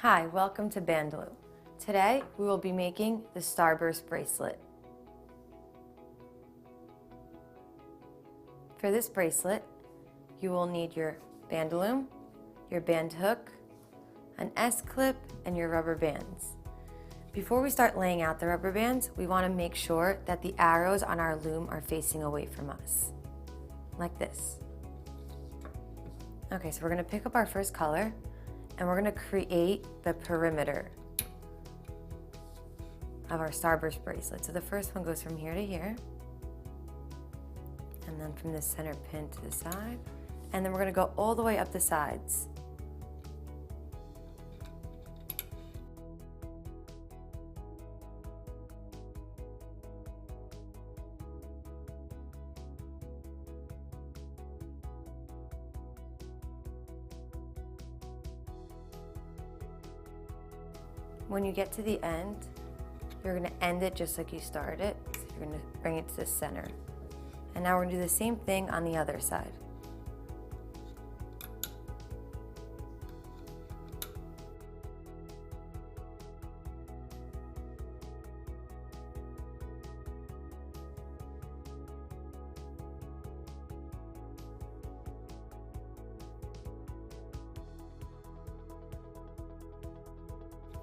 Hi, welcome to Bandaloom. Today we will be making the Starburst bracelet. For this bracelet, you will need your bandaloom, your band hook, an S-clip, and your rubber bands. Before we start laying out the rubber bands, we want to make sure that the arrows on our loom are facing away from us, like this. Okay, so we're going to pick up our first color and we're going to create the perimeter of our Starburst bracelet. So the first one goes from here to here, and then from the center pin to the side, and then we're going to go all the way up the sides. When you get to the end, you're going to end it just like you started it. So you're going to bring it to the center. And now we're going to do the same thing on the other side.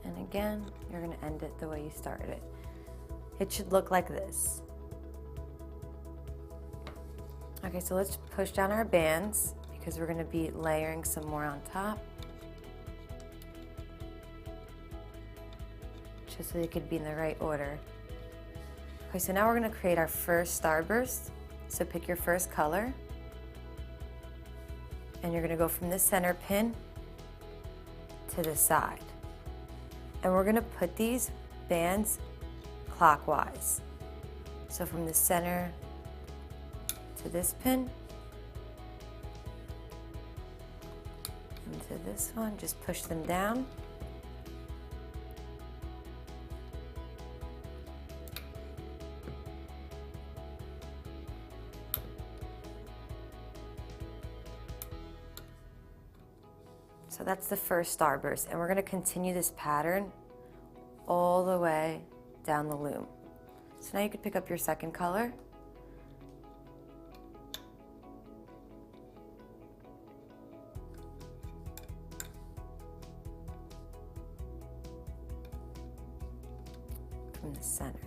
And again, you're going to end it the way you started it. It should look like this. Okay, so let's push down our bands because we're going to be layering some more on top, just so they could be in the right order. Okay, so now we're going to create our first Starburst. So pick your first color, and you're going to go from the center pin to the side. And we're going to put these bands clockwise. So from the center to this pin, into this one, just push them down. So that's the first Starburst, and we're going to continue this pattern all the way down the loom. So now you can pick up your second color. From the center.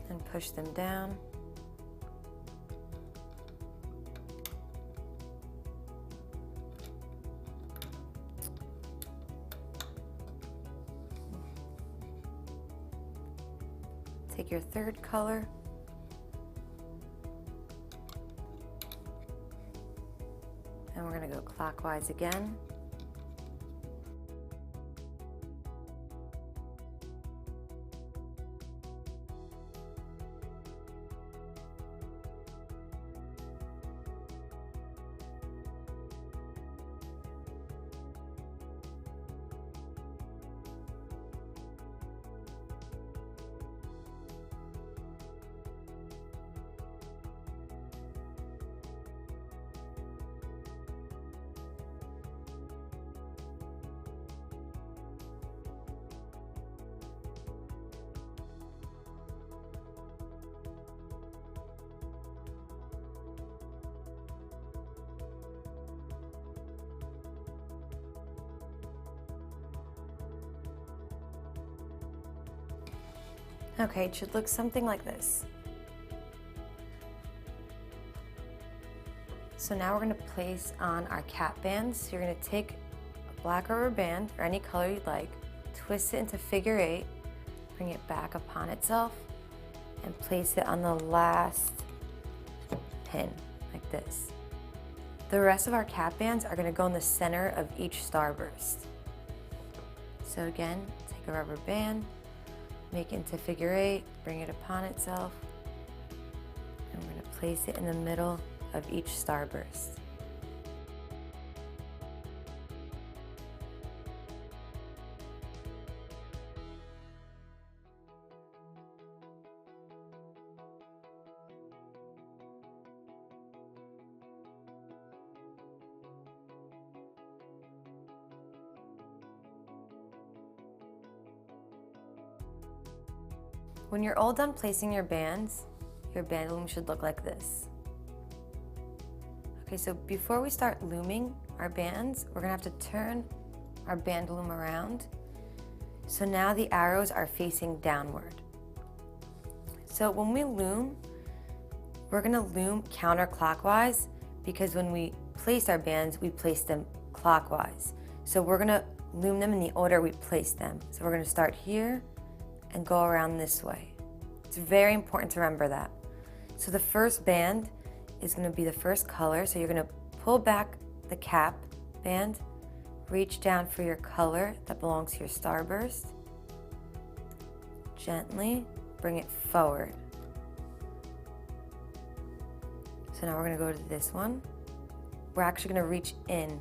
And push them down. Take your third color, and we're going to go clockwise again. Okay, it should look something like this. So now we're going to place on our cap bands. So you're going to take a black rubber band, or any color you'd like, twist it into figure 8, bring it back upon itself, and place it on the last pin, like this. The rest of our cap bands are going to go in the center of each Starburst. So again, take a rubber band, make it into figure 8, bring it upon itself, and we're going to place it in the middle of each Starburst. When you're all done placing your bands, your bandaloom should look like this. Okay, so before we start looming our bands, we're gonna have to turn our bandaloom around. So now the arrows are facing downward. So when we loom, we're gonna loom counterclockwise because when we place our bands, we place them clockwise. So we're gonna loom them in the order we place them. So we're gonna start here and go around this way. It's very important to remember that. So the first band is gonna be the first color. So you're gonna pull back the cap band, reach down for your color that belongs to your Starburst. Gently bring it forward. So now we're gonna go to this one. We're actually gonna reach in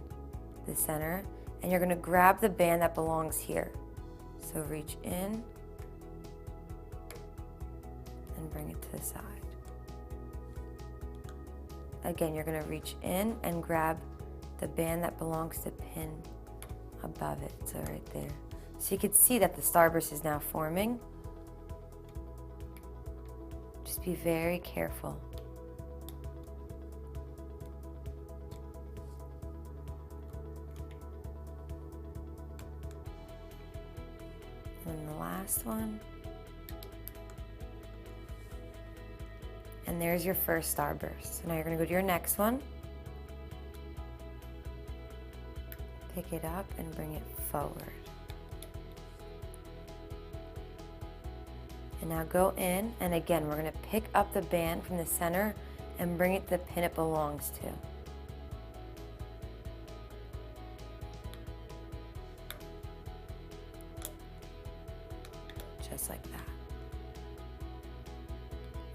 the center and you're gonna grab the band that belongs here. So reach in and bring it to the side. Again, you're gonna reach in and grab the band that belongs to the pin above it, so right there. So you can see that the Starburst is now forming. Just be very careful. And the last one. And there's your first Starburst. So now you're gonna go to your next one. Pick it up and bring it forward. And now go in, and again, we're gonna pick up the band from the center and bring it to the pin it belongs to. Just like that.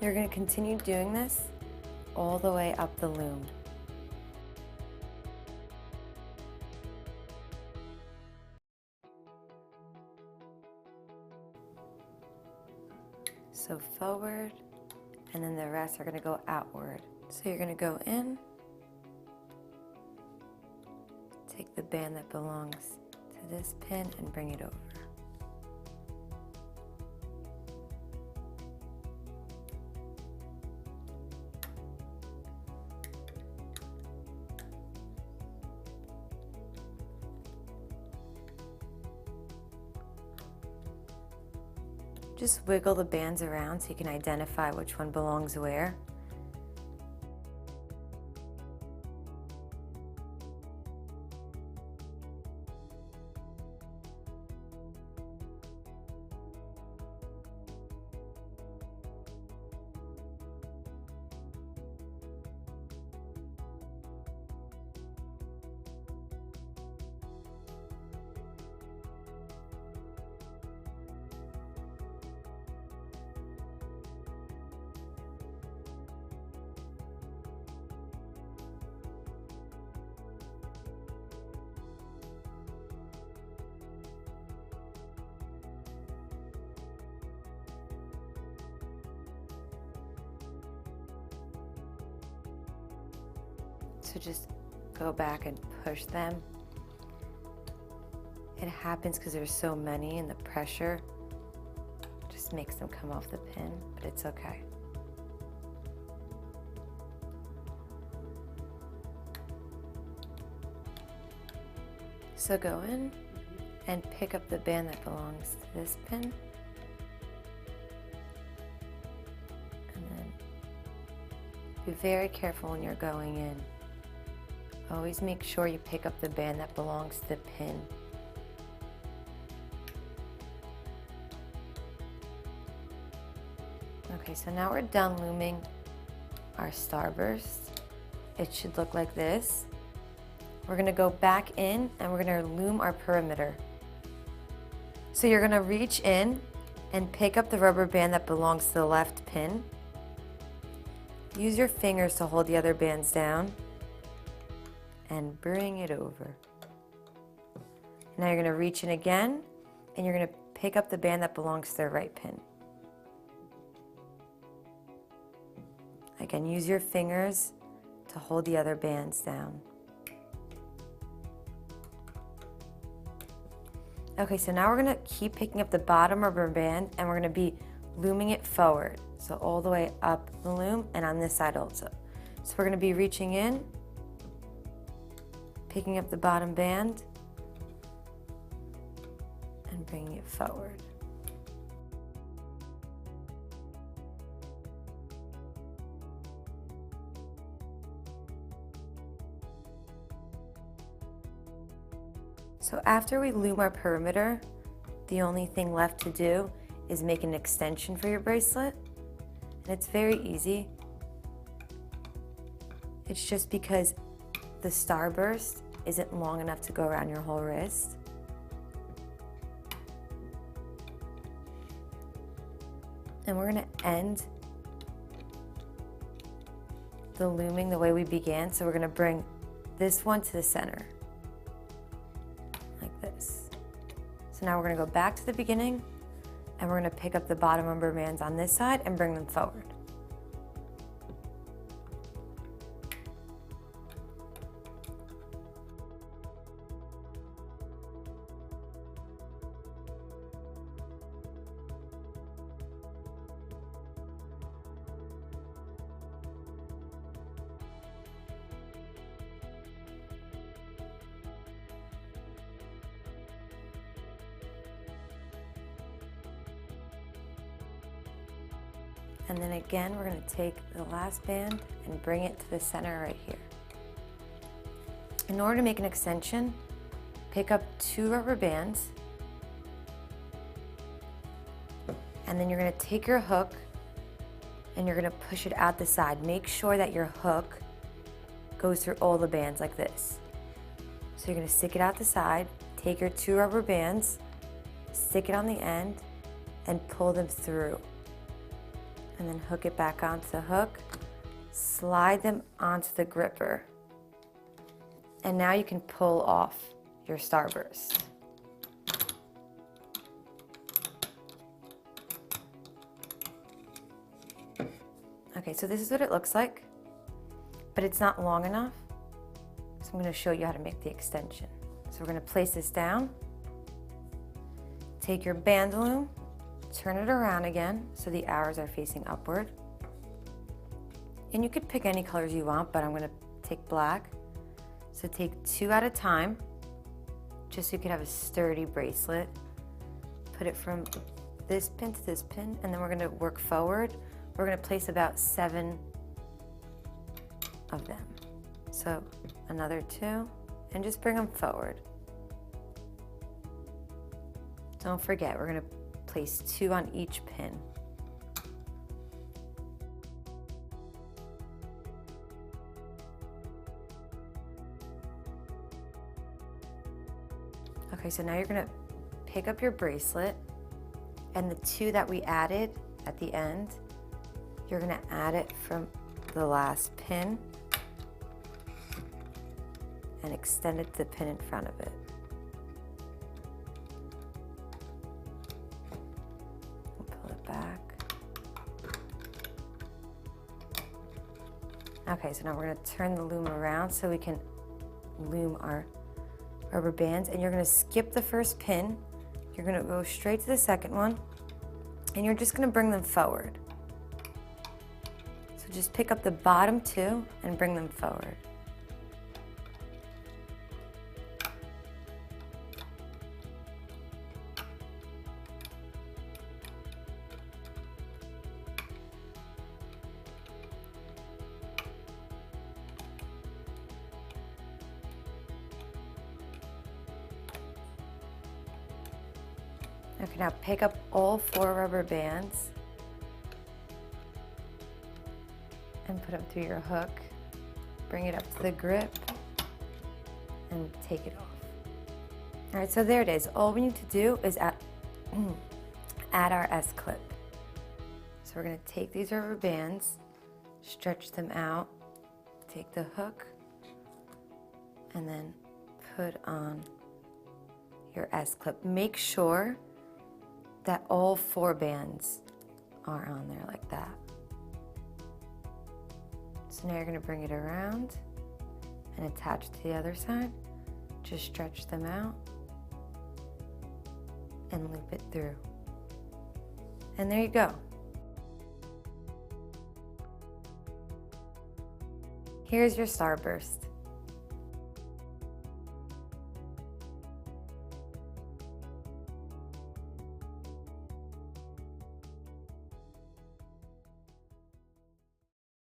You're gonna continue doing this all the way up the loom. So forward, and then the rest are gonna go outward. So you're gonna go in, take the band that belongs to this pin and bring it over. Just wiggle the bands around so you can identify which one belongs where. So just go back and push them. It happens because there's so many and the pressure just makes them come off the pin, but it's okay. So go in and pick up the band that belongs to this pin. And then be very careful when you're going in. Always make sure you pick up the band that belongs to the pin. Okay, so now we're done looming our Starburst. It should look like this. We're gonna go back in and we're gonna loom our perimeter. So you're gonna reach in and pick up the rubber band that belongs to the left pin. Use your fingers to hold the other bands down and bring it over. Now you're gonna reach in again and you're gonna pick up the band that belongs to the right pin. Again, use your fingers to hold the other bands down. Okay, so now we're gonna keep picking up the bottom rubber band and we're gonna be looming it forward. So all the way up the loom and on this side also. So we're going to be reaching in, picking up the bottom band, and bringing it forward. So after we loom our perimeter, the only thing left to do is make an extension for your bracelet. And it's very easy. It's just because the Starburst isn't long enough to go around your whole wrist. And we're going to end the looming the way we began. So we're going to bring this one to the center, like this. So now we're going to go back to the beginning, and we're going to pick up the bottom rubber bands on this side and bring them forward. And then again, we're going to take the last band and bring it to the center right here. In order to make an extension, pick up 2 rubber bands, and then you're going to take your hook and you're going to push it out the side. Make sure that your hook goes through all the bands like this. So you're going to stick it out the side, take your 2 rubber bands, stick it on the end, and pull them through. And then hook it back onto the hook, slide them onto the gripper. And now you can pull off your Starburst. Okay, so this is what it looks like, but it's not long enough. So I'm going to show you how to make the extension. So we're going to place this down, take your Bandaloom, turn it around again so the arrows are facing upward. And you could pick any colors you want, but I'm going to take black. So take 2 at a time, just so you could have a sturdy bracelet. Put it from this pin to this pin, and then we're going to work forward. We're going to place about 7 of them. So another 2, and just bring them forward. Don't forget, we're going to place 2 on each pin. Okay, so now you're going to pick up your bracelet, and the 2 that we added at the end, you're going to add it from the last pin and extend it to the pin in front of it. Okay, so now we're going to turn the loom around so we can loom our rubber bands, and you're going to skip the first pin. You're going to go straight to the second one, and you're just going to bring them forward. So just pick up the bottom 2 and bring them forward. Okay, now pick up all 4 rubber bands and put them through your hook. Bring it up to the grip and take it off. All right, so there it is. All we need to do is add our S-clip. So we're going to take these rubber bands, stretch them out, take the hook, and then put on your S-clip. Make sure that all 4 bands are on there like that. So now you're going to bring it around and attach to the other side. Just stretch them out and loop it through. And there you go. Here's your Starburst.